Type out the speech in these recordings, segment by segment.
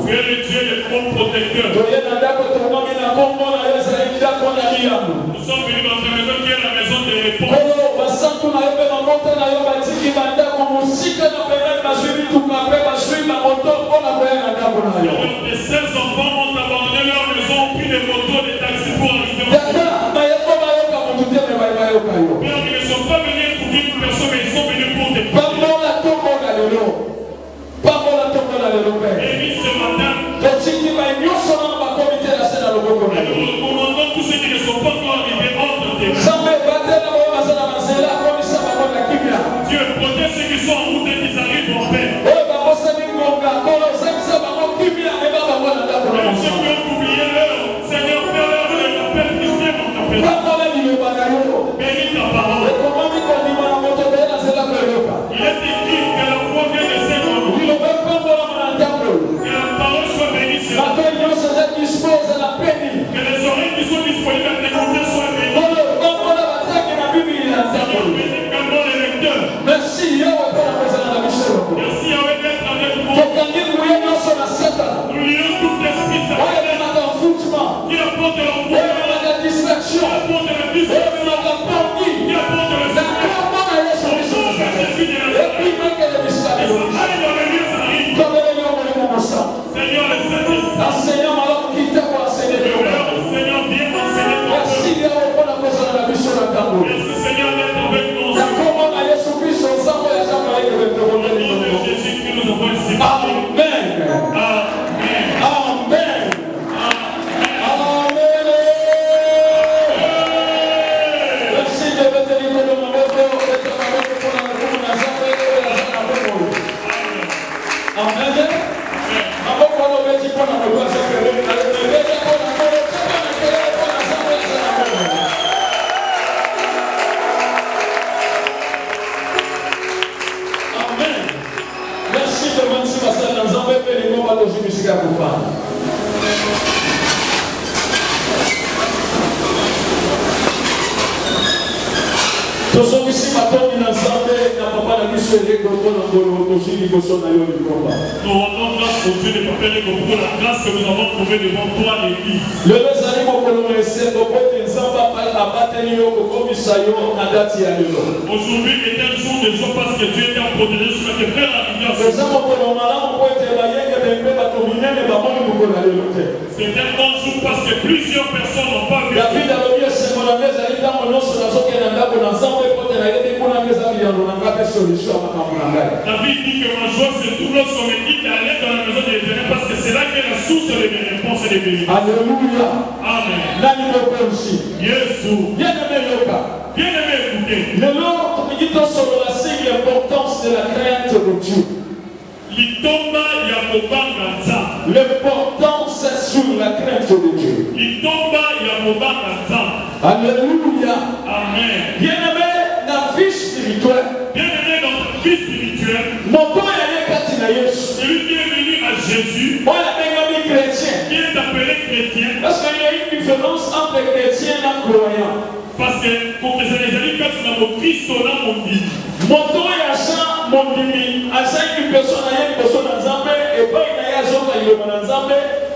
Tu es le Dieu des fonds protecteurs. Nous sommes venus dans une maison qui est la maison de réponse. Les 16 enfants ont abandonné leur maison, ont pris des motos, des taxis pour arriver au Père, ils ne sont pas venus pour une personne, mais ils sont venus pour des personnes. Et ce matin, nous recommandons tous ceux qui ne sont pas encore arrivés entre tes mains. Dieu protège ceux qui sont en route et qui arrivent en paix. Même ceux qui ont oublié leur Seigneur, fais-leur la paix chrétienne en ta paix. Bénis ta parole. Il est écrit que la foi vient de Seigneur. Que la parole soit bénie sur nous. Que les oreilles qui sont disponibles à t'écouter soient bénies. Seigneur, bénis également les lecteurs. Merci Yahweh Merci Yahweh d'être avec nous. Nous lions tout esprit qui apporte l'envoûtement, qui apporte la distraction, qui apporte la distraction, qui apporte le Seigneur, le Saint-Esprit. Seigneur, viens enseigner. Merci Seigneur d'être avec nous. Au nom de Jésus qui nous envoie ici. Amen. Amen. Amen. Merci de votre livre de mon Amen. Merci de merci Pasteur Nzambe et les mots de Jésus Nous rendons grâce au Dieu de Papa Légo pour la grâce que nous avons trouvée devant toi, l'Église. Aujourd'hui est un jour de joie parce que Dieu est en protégé sur tes frères arrivés à ce jour. C'est un bon jour parce que plusieurs personnes n'ont pas vu. David dit que ma joie se trouve lorsqu'on me dit d'aller dans la maison de l'Éternel parce que c'est là qu'est la source de mes réponses et des bénédictions. Alléluia. Amen. Jésus. Bien-aimé, écoutez. L'importance de la crainte de Dieu. L'importance sur la crainte de Dieu. Alléluia. Amen. Bien-aimé dans la vie spirituelle. Bien-aimé dans la vie spirituelle. Celui qui est venu à Jésus. Qui est appelé chrétien. Parce qu'il y a une différence entre chrétien et croyant. Parce que pour que les amis fassent dans mon Christ, on a mon dit. Mon temps est à ça, mon demi. À ça, une personne a une personne en Zambé, et pas une aïe à Zoka, il est en Zambé.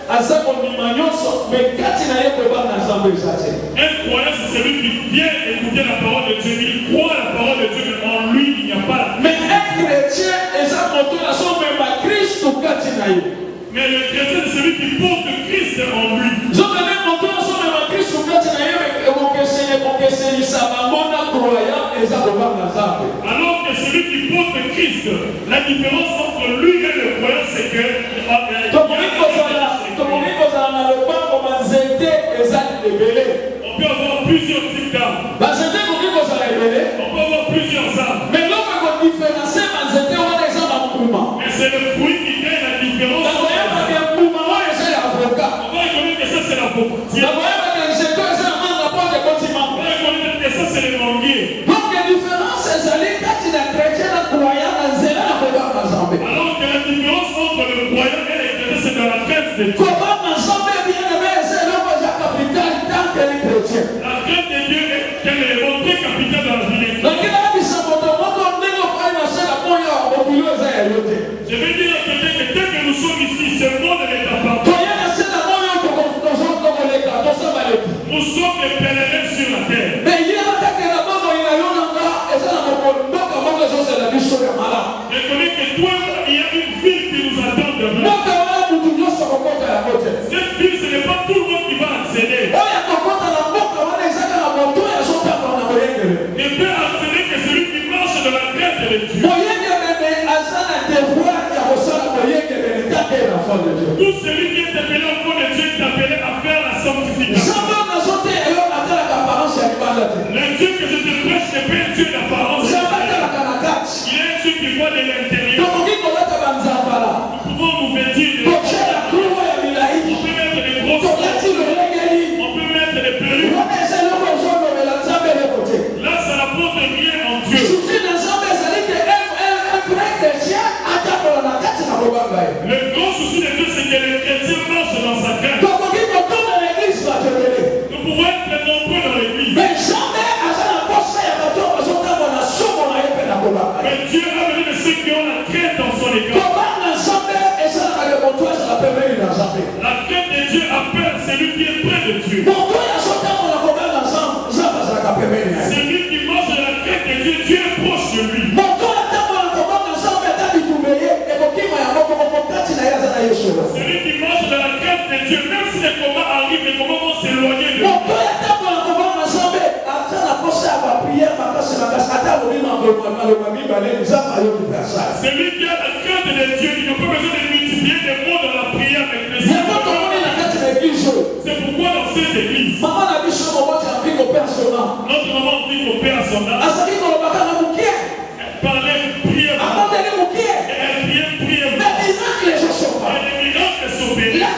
À ça, mon dimanche, mais quand il n'a pas en Zambé, ça c'est. Un croyant, c'est celui qui vient écouter la parole de Dieu. Il croit la parole de Dieu, mais en lui, il n'y a pas. Mais un chrétien, et ça, mon temps, là, sont même à Christ ou quand il n'a. Mais le chrétien, c'est celui qui porte Christ en lui. Alors que celui qui porte Christ, la différence entre lui et le croyant, c'est que on peut avoir plusieurs types d'arbres. On peut avoir plusieurs arbres. Mais c'est le fruit qui fait la différence. On va reconnaître que ça c'est la propriété. On va reconnaître que ça c'est les manguiers. Donc la différence est quand il a chrétien, la croyant, la zéla, la alors que la différence entre le croyant et les chrétiens c'est dans la crainte de Dieu. Comment ensemble bien aimé, c'est l'homme de la capitale tant que les chrétiens. La crainte de Dieu est qu'elle est montée capitale dans la vie des chrétiens. Donc il a dit ça, mon temps, on est au frère, c'est la première, on peut le faire. Je vais dire à quelqu'un que dès que nous sommes ici, ce monde ne t'appartient pas. Nous sommes des pèlerins sur la terre. Mais connais que toi, il y a une ville qui nous attend demain. Cette ville, ce n'est pas tout le monde qui va accéder. Ne peut accéder que celui qui marche dans la crainte de Dieu. Tout celui qui est appelé enfant de Dieu est appelé à faire la sanctification. Le Dieu que je te prêche n'est pas un Dieu d'apparence. Il est un Dieu qui voit de l'intérieur. Nous pouvons nous vêtir de on peut mettre des grosses, on peut mettre des perruques. Là, ça n'apporte rien en Dieu. Le grand souci de Dieu, c'est que le chrétien marche dans sa crainte. Nous pouvons être nombreux dans l'église. Mais Dieu a besoin de ceux qui ont la crainte dans son égard. La crainte de Dieu appelle celui qui est près de Dieu. Celui qui marche dans la crainte de Dieu, Dieu est proche de lui. Celui qui marche dans la crainte de Dieu, même si les combats arrivent, les combats vont s'éloigner de lui. Celui qui a la crainte de Dieu, qui n'a pas besoin de multiplier des mots dans la prière avec les yeux. C'est pourquoi dans cette église, notre maman dit qu'au père son âme, parlait prière, elle priait. Et les miracles s'opéraient.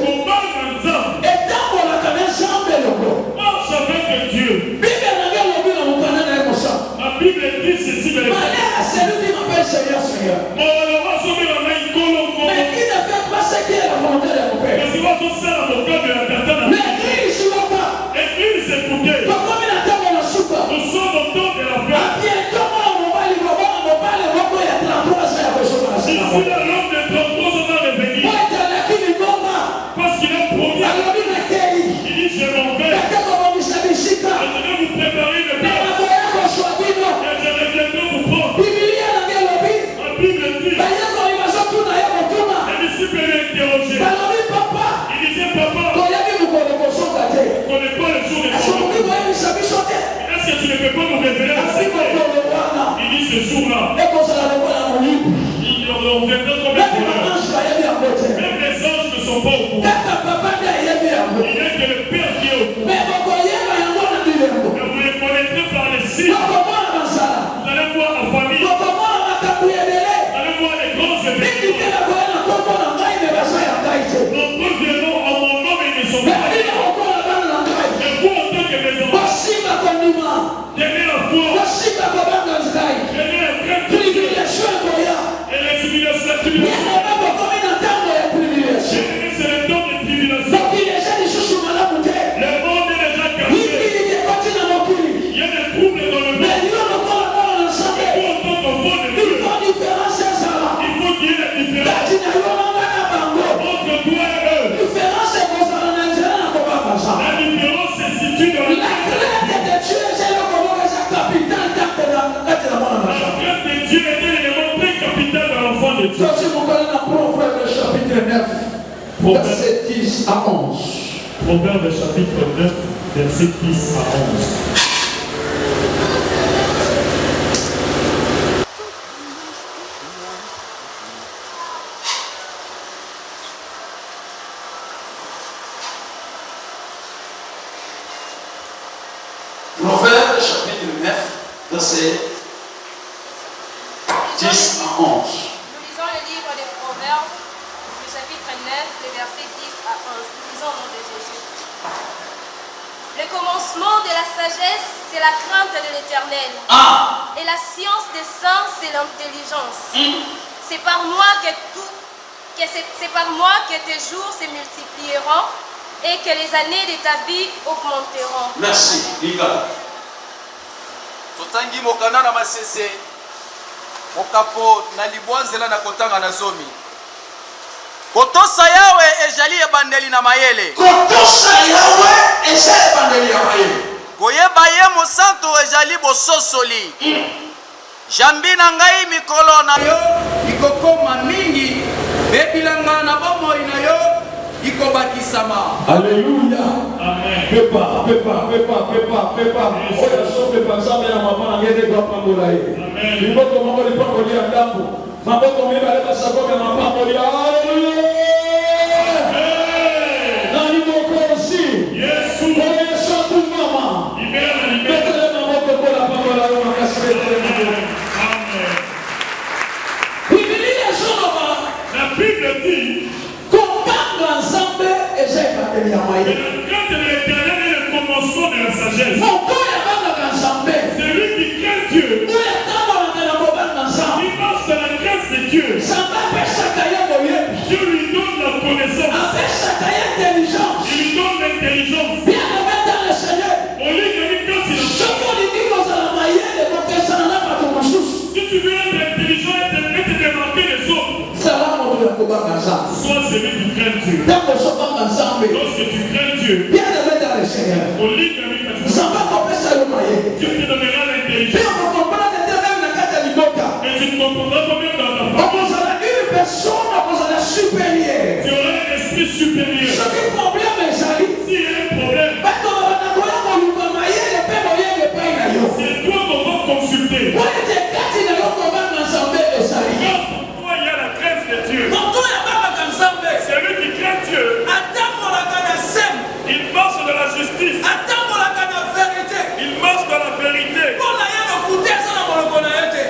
Combat ensemble. Marche avec Dieu. La Bible dit ceci de l'époque. L'église écoutée. Nous sommes au temps de la fête. Ici, l'homme de 33 ans va revenir. Parce qu'il a promis. Il dit, je m'en vais. Et je vais vous préparer le plat. Et je reviendrai vous prendre. La Bible dit. Les disciples l'interrogeaient. Il disait, papa, tu ne connais pas le jour de ton retour. Est-ce que tu ne peux pas nous révéler le secret? Il dit, ce jour-là, on viendra comme un même les anges ne sont pas au courant. Il n'y a que le Père qui est au courant. Mais vous les connaîtrez par les signes. Vous allez voir la famille. Vous allez voir les grands événements. Nombreux viendront en mon nom et ils ne sont pas. Et vous, en tant que mes enfants, tenez la foi, tenez la crainte et les tribulations. C'est le temps de tribulation. Le monde est déjà cassé. Il y a des troubles dans le monde. Mais pour entendre au fond de Dieu, il faut qu'il y ait la différence entre toi et eux. La différence se situe dans le monde. La crainte de Dieu est l'élément très capital dans l'enfant de Dieu. Verset 10 à 11. Proverbe chapitre 9, verset 10 à 11. Proverbe chapitre 9, verset 10 à 11. Nous lisons le livre des Proverbes, du chapitre 9, les versets 10 à 11. Nous lisons au nom de Jésus. Le commencement de la sagesse, c'est la crainte de l'Éternel. Et la science des saints, c'est l'intelligence. C'est par moi que tes jours se multiplieront et que les années de ta vie augmenteront. Merci. Liga. totangi mokanda na masese Okapo na libwanzela na kotanga na zomi. Kotosa yawe ejali ebandeli na mayele. Kotosa yawe ejali ebandeli na mayele. Koyeba ye mosanto ejali bososoli. Jambi na ngai mikolo na yo ikokoma mingi. Bebilanga na bomo ina yo ikobakisama. Alléluia. Amen. Pepa. Oya so pepa nzambe na mama na ngende kwa pambola ye. Amen. Liboko mama lipambo ya ndambo. Maboko mema leta sakoka na pambo ya. Hallelujah. Amen. Na liboko aussi. Yesu. Yesu tu mama. Amen. Betele maboko kwa la pambola yo makasibete. Amen. Biblia soma na Bible dit comprendre ensemble et j'ai pas de moyen. Le commencement de la sagesse. Celui qui craint Dieu. Il marche dans la grâce de Dieu. Dieu lui donne la connaissance. Il lui donne l'intelligence. Au lieu de lui quand il si tu veux être intelligent et te démarquer les autres, sois celui qui craint Dieu. Lorsque tu crains Dieu, au lieu de lui Dieu te donnera l'intelligence. Et tu ne comprendras pas même dans ta famille. Tu auras un esprit supérieur. S'il y a un problème, c'est toi qu'on va consulter. Pourquoi il y a la crainte de Dieu? Celui qui craint Dieu, il marche dans la justice. Il marche dans la vérité.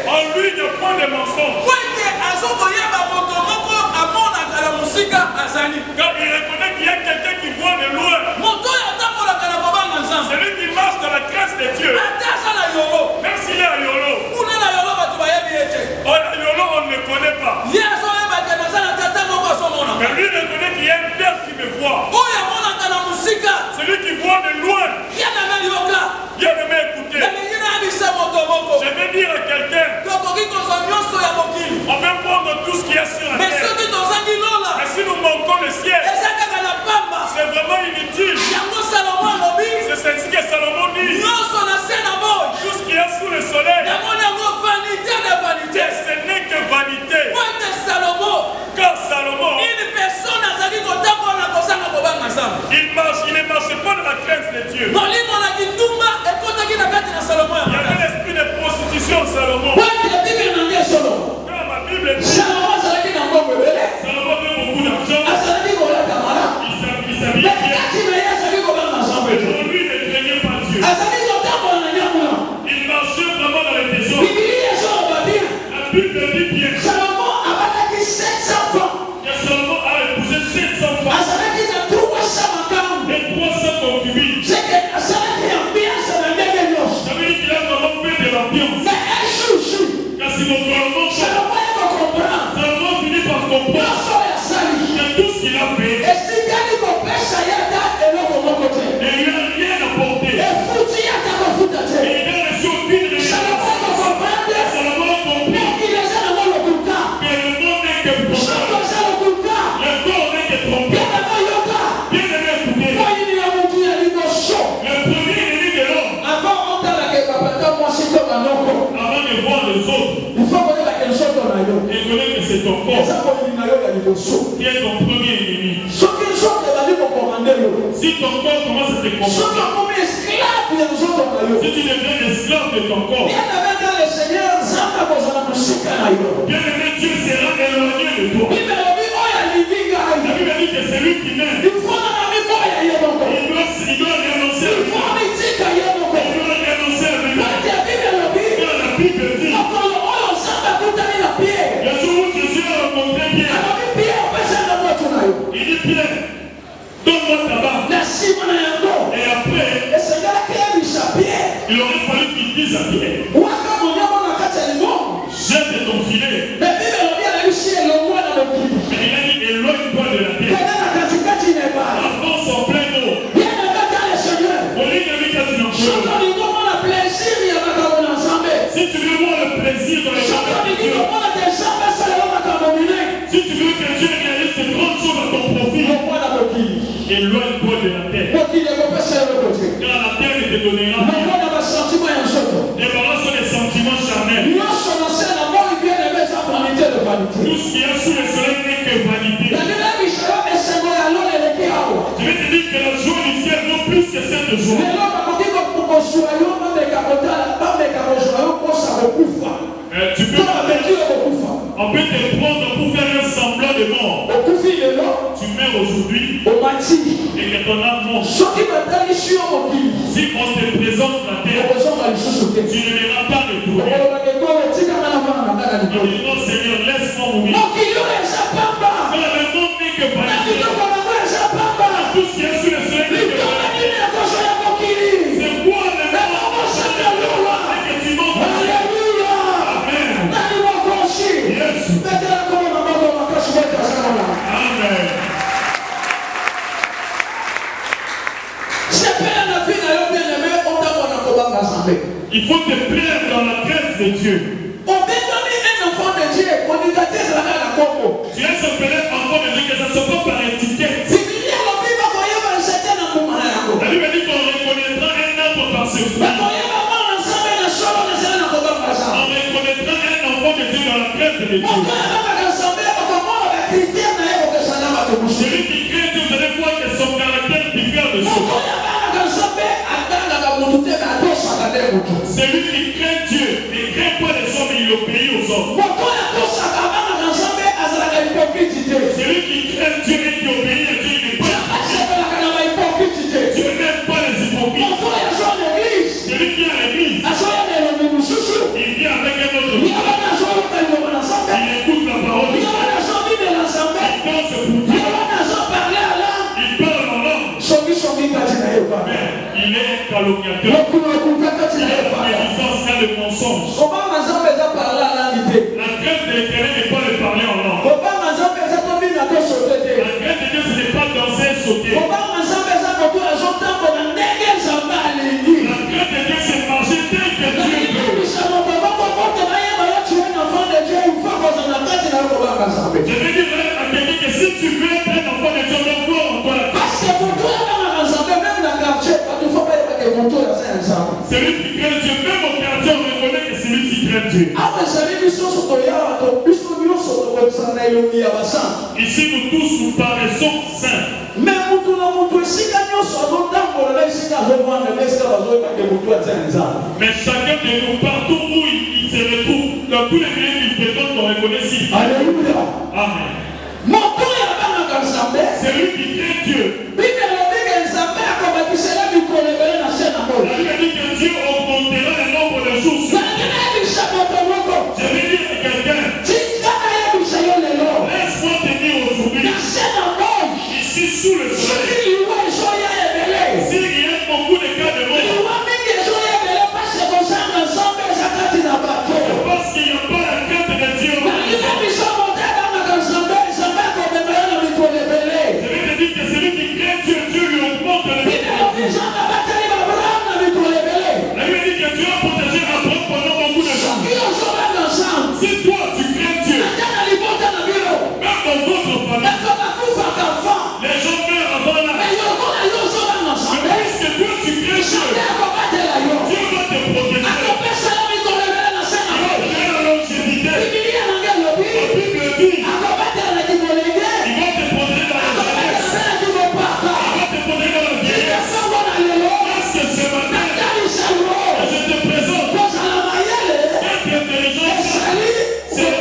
En lui, il n'y a point de mensonge. Quand il reconnaît qu'il y a quelqu'un qui voit de loin, celui qui marche dans la grâce de Dieu, même s'il est à Yolo, on ne le connaît pas. Mais lui reconnaît qu'il y a un père qui me voit. Celui qui voit de loin, bien de m'écouter. Je vais dire à quelqu'un, on va prendre tout ce qu'il y a sur la terre. Mais si nous manquons le ciel, c'est vraiment inutile. C'est ce que Salomon dit. Tout ce qu'il y a sous le soleil, ce n'est que vanité. Car Salomon, il ne marche pas dans la crainte de Dieu. Il y avait l'esprit de prostitution, Salomon. Quand ma Bible dit, Salomon avait beaucoup d'argent. Il s'habillait bien. Mais lui, il ne craignait pas Dieu. Il marchait vraiment dans les désordres. La Bible dit bien que Salomon a épousé 700 femmes et 300 concubines. Ça veut dire qu'il a vraiment fait de l'ambiance. Car si mon Salomon finit par comprendre que tout ce qu'il a fait, et il n'a rien apporté. Et il a reçu aucune réponse. Salomon a compris que le monde n'est que problème. Le corps n'est que trompé. Bien aimé, écoutez. Le premier ennemi de l'homme, avant de voir les autres, et connaître que c'est ton corps qui est ton premier ennemi. Si ton corps commence à te commander, si tu deviens esclave de ton corps, bien aimé, Dieu sera éloigné de toi. La Bible dit que c'est lui qui m'aime. Il doit renoncer à lui. Il doit renoncer à lui. Car la Bible dit, le jour où Jésus a rencontré Pierre, il dit Pierre, donne-moi ta barbe. Et après, il aurait fallu qu'il dise à Pierre, jette ton filet. Mais il a dit éloigne-toi de la terre. Avance en plein eau. Éloigne-toi de la terre. Car la terre ne te donnera rien. Débarrasse les sentiments charnels. Tout ce qui est sous le soleil n'est que vanité. Je vais te dire que la joie du ciel non plus que cette joie. Tu peux on peut te prendre pour faire un semblant de mort. Tu meurs aujourd'hui et que ton âme monte. Si on te présente la terre, tu ne verras pas le tourner. On dit non Seigneur, laisse-moi mourir. Car le monde n'est que vanité. Tout ce qui est sous le soleil n'est que vanité. C'est quoi le monde et que tu montes. Yes. Amen. Il faut te plaire dans la grâce de Dieu. Tu es appelé enfant de Dieu, que ça ne soit pas par étiquette. La Bible dit qu'on reconnaîtra un arbre par ses fruits. On reconnaîtra un enfant de Dieu dans la crainte de Dieu. Celui qui craint Dieu, vous allez voir que son caractère diffère de ceux. Celui qui craint Dieu ne craint pas les hommes, il obéit aux hommes. Celui qui craint Dieu et qui obéit à Dieu, il n'est pas hypocrite. Dieu n'aime pas les hypocrites. Celui qui est à l'église, il vient avec un autre. Il écoute la parole de Dieu. Il danse pour Dieu. Il parle en langue. Mais il est calomniateur. Il est médisant, c'est le mensonge. La crainte de l'Éternel n'est pas de parler en langue. La crainte de Dieu, ce n'est pas danser et sauter. La crainte de Dieu, c'est marcher tel que Dieu veut. Je vais dire à quelqu'un que si tu veux être un enfant de Dieu, on doit voir en toi la crainte. Celui qui craint Dieu, même au quartier, on reconnaît que celui qui craint Dieu. Ici, nous tous, nous paraissons saints. Mais chacun de nous, partout où il se retrouve, dans tous les milieux qu'il fréquente, on reconnaît s'il craint. Alléluia. Amen. Celui qui craint Dieu. La Bible dit que Dieu augmentera le nombre de jours. Je vais dire à quelqu'un, laisse-moi te dire aujourd'hui, ici sous le soleil, s'il y a beaucoup de cas de mort, parce qu'il n'y a pas la crainte de Dieu. Je vais te dire que celui qui craint Dieu, Dieu lui augmente le nombre. La Bible dit que Dieu a protégé Abraham pendant beaucoup de temps. Si toi tu crains Dieu, même dans votre famille, les gens meurent avant l'âge. Mais puisque toi tu crains Dieu, Dieu va te protéger. Il va te donner la longévité. La Bible dit, il va te protéger dans la jeunesse. Il va te protéger dans la vieillesse. Parce que ce matin, je te présente cette intelligence. C'est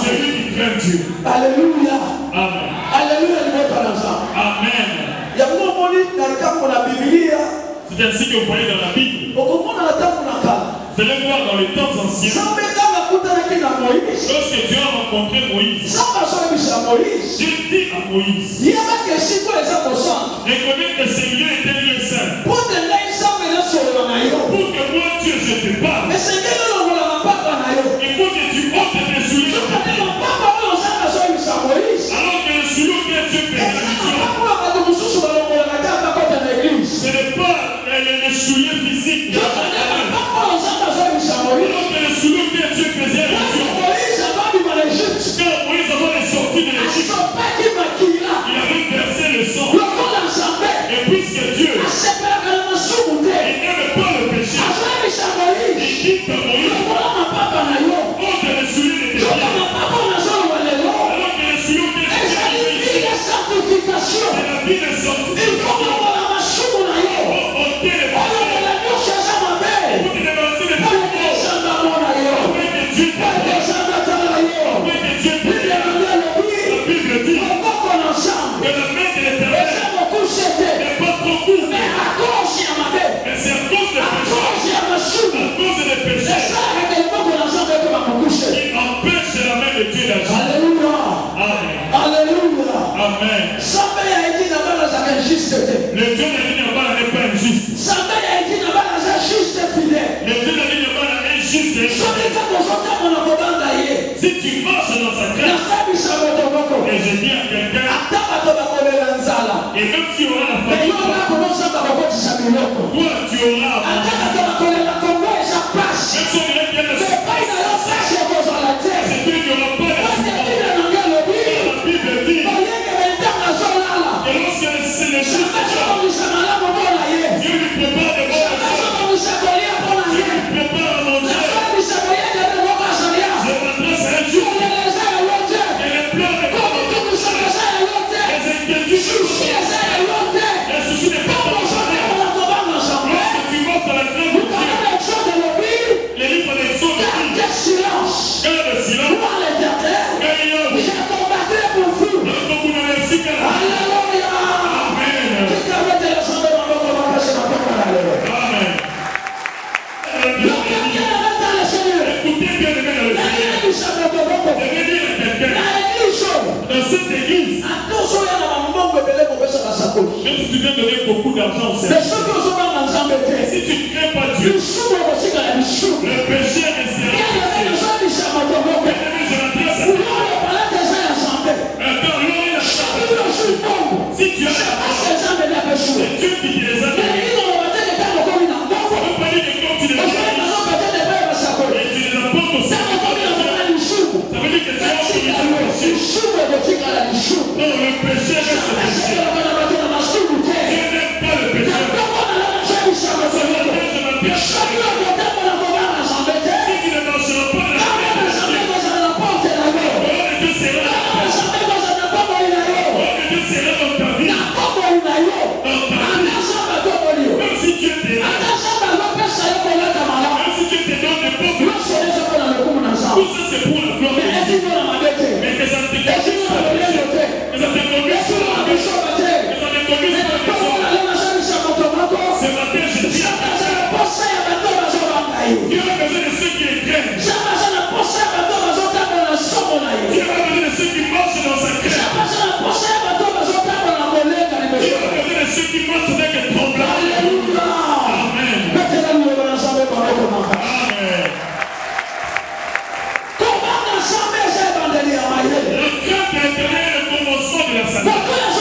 celui qui craint Dieu. Alléluia. Amen. Alléluia. Amen. C'est ainsi que vous voyez dans la Bible. Vous allez voir dans les temps anciens, lorsque Dieu a rencontré Moïse, Dieu dit à Moïse, reconnais que ces lieux étaient lieux saints. Pour que moi, Dieu, je te parle, il faut que tu ôtes tes souliers. Alors que le soulier que Dieu fait ce n'est pas les souliers physiques. Alors que le soulier que Dieu faisait à l'église, quand Moïse avait sorti de l'Égypte, il avait versé le sang. Amen. Le Dieu de l'Ignabala n'est pas injuste. Le Dieu de l'Ignabala est juste et si tu marches dans sa grâce, et je dis à quelqu'un, et même si on a la famille, toi tu auras à manger. Même si on dirait qu'il y a la c'est Dieu qui n'aura pas la suivante. La Bible dit, et lorsque c'est le juste, Dieu lui prépare des bonnes choses. Dieu lui prépare à manger. Je m'adresse à un jour. Et les pleurs des parents, les inquiétudes, les soucis des parents. Lorsque tu montes dans la grande Dieu, les livres des sceaux de vie, garde le silence, garde dans cette église, même si tu viens donner beaucoup d'argent au Seigneur, si tu ne crains pas Dieu, le péché restera. Si tu as c'est Dieu qui te les a donnés. Ça ne veut pas dire que quand tu les as et tu les apportes au Seigneur, ça veut dire que tu as autorisé le péché. Non, le péché reste le péché. Dieu n'aime pas le péché. Si tu ne marcheras pas dans le péché, Dieu sera dans ta vie. Même si tu étais là, même si tu étais dans le peuple, tout ça c'est pour la gloire de Dieu. Mais que ça ne te conduise pas au péché. Que ça te conduise sur la péché. Que ça te conduise sur la péché. Ce matin, je dis à Dieu a besoin de ceux qui les craignent. Dieu a besoin de ceux qui marchent dans sa crainte. Dieu a besoin de ceux qui marchent avec un tremblement. Amen. Amen. Le crainte de l'Éternel est le commencement de la sagesse.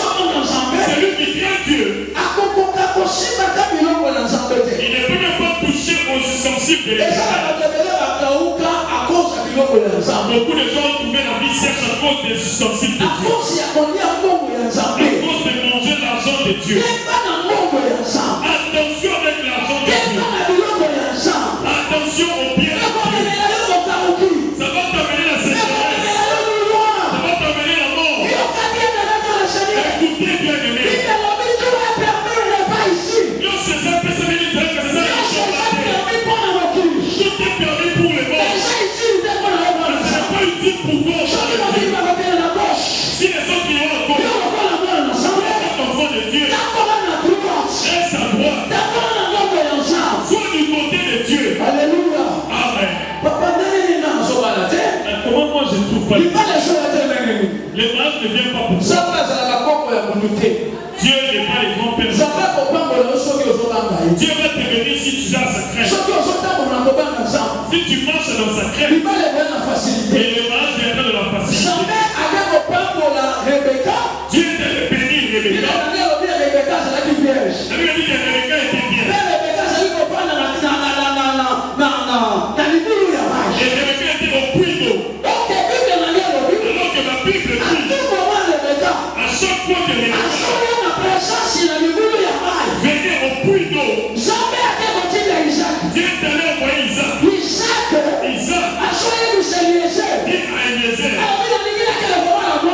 C'est lui qui craint Dieu. Il ne peut même pas toucher aux sensibles de l'Éternel. Beaucoup de gens ont trouvé la vie sèche à cause des ustensiles de Dieu. À cause de manger l'argent de Dieu. Attention avec l'argent de Dieu. Attention au bien de Dieu. Ça va t'amener la sécheresse. Ça va t'amener la mort. Écoutez bien aimé. Dieu c'est ça que ça veut dire que c'est ça qui change la terre. Tout est permis pour les morts. C'est pas utile pour toi. Si les autres qui ont la gauche, les enfants de Dieu, reste à droite. Sois du côté de Dieu. Alléluia. Amen. Comment moi je ne trouve pas les mariages ne viennent pas pour toi. Dieu n'est pas les grands-pères. Dieu va te bénir si tu as sa crainte. Si tu marches dans sa crainte, et le mariage viendra de la facilité. Dieu t'a béni Rebecca. La Bible dit que Rebecca était bien. Et Rebecca était au puits d'eau. Alors que la Bible dit, à chaque fois que Rebecca venait au puits d'eau, Dieu t'allait envoyer Isaac. Isaac dit à Eliezer,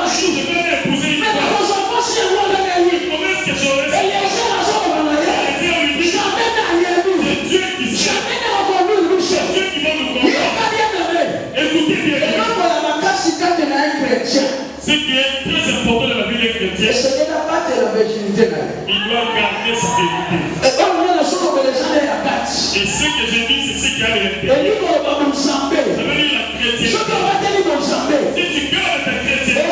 si je vais épouser une femme, comment est-ce que j'aurais ça? Eliezer lui dit, c'est Dieu qui sait. C'est Dieu qui va nous comprendre. Écoutez bien. Ce qui est très important dans la vie des chrétiens, il doit garder sa vérité. Et ce que je dis, c'est ce qui a l'intérieur. Ça veut dire la chrétienté. Si tu gardes ta chrétienté,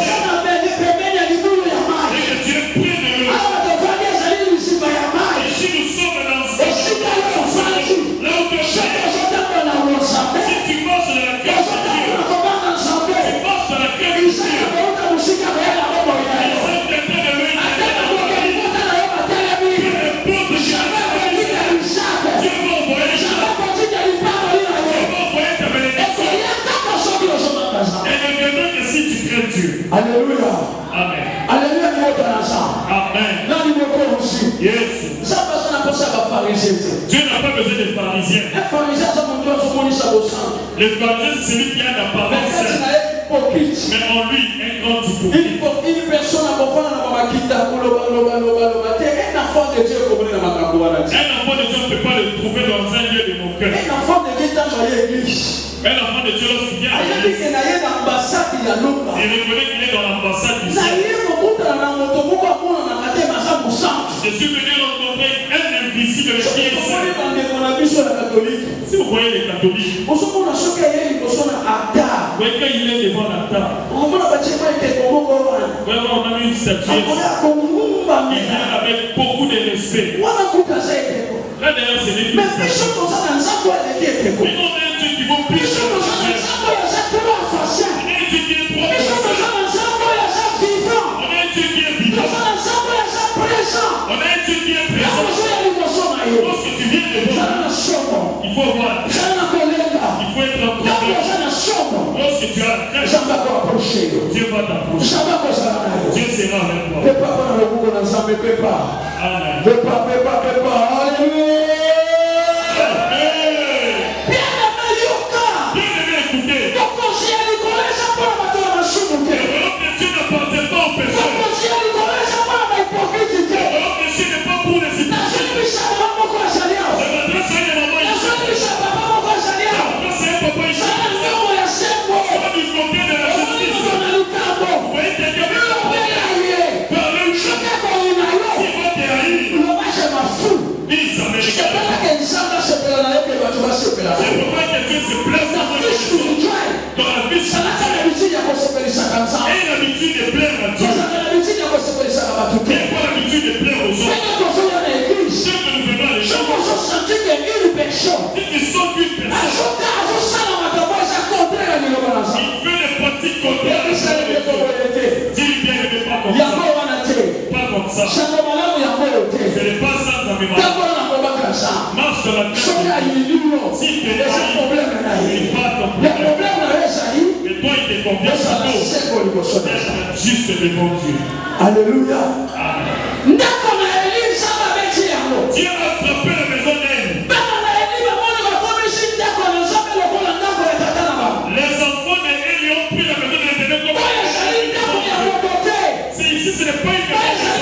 Dieu. Alléluia. Amen. Alléluia, ni wote wanasema. Amen. Nani mwokozi aussi? Yes. Sasa sana posa ba pharisien. Dieu n'a pas besoin des pharisiens. Un pharisien ça mon Dieu son moni sa bosan. Le pharisien c'est celui qui a l'apparence sainte. Mais en lui, un grand hypocrite. Une personne a compris dans la makita koloba. Un enfant de Dieu connaît la makabouana. Un enfant de Dieu ne peut pas le trouver dans un lieu de mon cœur. Un enfant de Dieu dans l'église. Un enfant de Dieu lorsqu'il vient à Il l'église, reconnaît qu'il est dans l'ambassade du ciel. Je suis venu rencontrer un invisible qui est saint. Si vous voyez les catholiques, vous voyez quand il est devant la table, vraiment on a mis une statue. Il vient avec beaucoup de respect. Là d'ailleurs c'est l'église. Mais on a un Dieu qui vaut plus que le ciel. On a un Dieu qui est propre. On a un Dieu qui est vivant. On a un Dieu qui est présent. Lorsque tu viens devant, il faut voir. Il faut être en problème. Lorsque tu as la crèche, Dieu va t'approcher. Dieu sera avec toi. Amen. Bien-aimé, écoutez. Le royaume de Dieu n'appartient pas aux pécheurs. Le royaume de Dieu n'est pas pour les hypocrites. Je m'adresse à une maman ici. Je m'adresse à un papa ici. Soit du côté de la justice. Vous voyez quelqu'un avec la problème. Parlez une chose. S'il va te haïr, dis ça mérite. C'est pourquoi que Dieu se plaît dans la vie spirituelle. Et l'habitude de plaire à Dieu. Et pas l'habitude de plaire aux autres. Ce que nous venons à l'église, si tu sens qu'une personne, il fait des pratiques contraires à la dis bien, ne fais pas comme ça. Pas comme ça. Ce n'est pas ça dans mes mains. Marche dans la tête. Si tu es là, il pas ton problème. Mais toi, il te convient plutôt d'être juste devant Dieu. Alléluia. Amen. Dieu a frappé la maison d'elle. Les enfants d'Élie ont pris la maison de l'Éternel comme c'est ici, ce n'est pas une maison,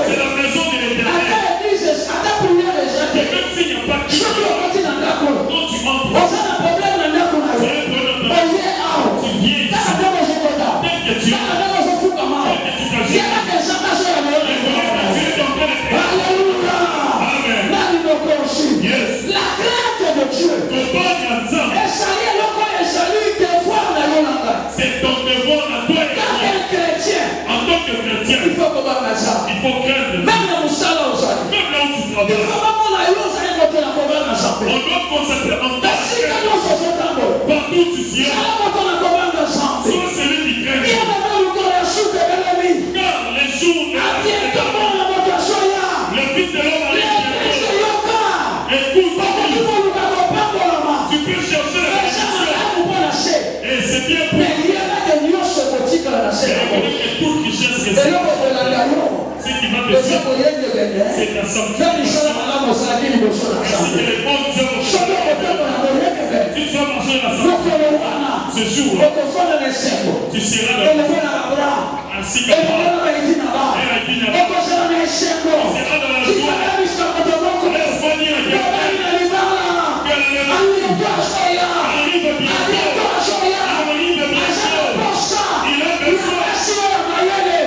c'est la maison de l'Éternel. Et même s'il n'y a pas de Dieu, quand tu entres, tu viens ici. Dès que tu entres, c'est ton devoir à toi et à moi. En tant que chrétien, il faut craindre. Même là où tu travailles, on doit concentrer en toi. Partout tu viens, sois celui qui craint. Car les jours de le Fils de l'homme arrive bientôt. Écoute, tu peux chercher la bénédiction. Et c'est bien pour toi. Et tout qui cherche ce qui va te suivre, c'est ta sanctification. Ainsi que les bonnes œuvres. Tu dois marcher dans la sanctification. Ce jour-là, tu seras dans le ainsi que toi. Et la vie n'a pas. Tu seras dans la joie. Laisse-moi dire à quelqu'un que arrive bientôt. Arrive bientôt. Il a besoin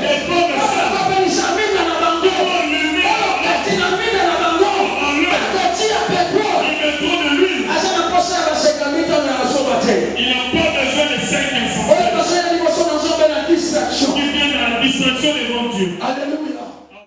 des femmes saintes. Pour allumer il met trop de l'huile. Il n'a pas besoin de 5 enfants. Qui viennent à la distraction devant Dieu. Alléluia.